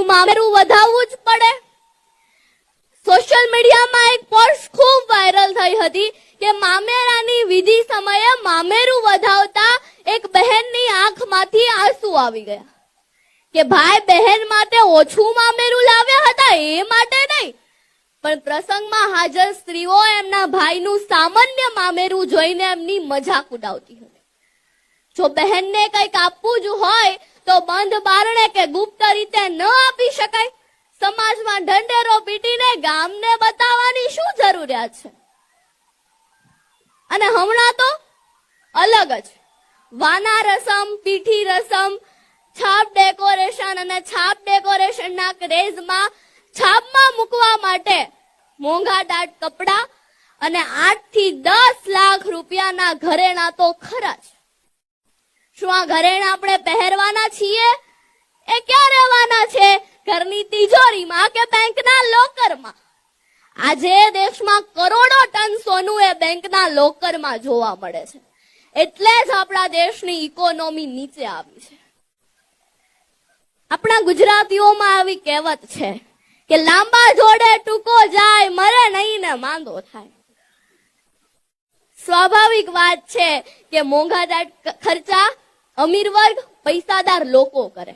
શું મામેરું વધાવવું જ પડે? સોશિયલ મીડિયામાં એક પોસ્ટ ખૂબ વાયરલ થઈ હતી કે મામેરાની વિધિ સમયે મામેરું વધાવતા એક બહેનની આંખમાંથી આંસુ આવી ગયા કે ભાઈ બહેન માટે ઓછું મામેરું લાવ્યા હતા એ માટે નહીં, પણ પ્રસંગમાં હાજર સ્ત્રીઓ એમના ભાઈનું સામાન્ય મામેરું જોઈને એમની મજાક ઉડાવતી હતી. જો બહેનને કંઈક આપવું જ હોય તો બંધ બારણે કે ગુપ્ત રીતે ન આપી શકાય? સમાજમાં ઢંઢેરો પીટીને ગામને બતાવવાની શું જરૂરિયાત છે? અને હમણાં તો અલગ જ વાના રસમ, પીઠી રસમ, છાપ ડેકોરેશન અને છાપ ડેકોરેશનના ક્રેઝમાં છાપમાં મૂકવા માટે મોંઘા દાટ કપડા અને 8 થી 10 લાખ રૂપિયાના ઘરેણા તો ખરા જ. શું આ ઘરેણા આપણે પહેરવાના છીએ? એ ક્યાં રહેવાના છે? ઘરની તિજોરીમાં કે બેંકના લોકરમાં? આજે દેશમાં કરોડો ટન સોનું એ બેંકના લોકરમાં જોવા મળે છે. એટલે જ આપણા દેશની ઇકોનોમી નીચે આવી છે. આપણા ગુજરાતીઓમાં આવી કહેવત છે કે લાંબા જોડે ટૂંકો જાય, મરે નહીં ને માંદો થાય. સ્વાભાવિક વાત છે કે મોંઘાદાટ ખર્ચા અમીર વર્ગ, પૈસાદાર લોકો કરે.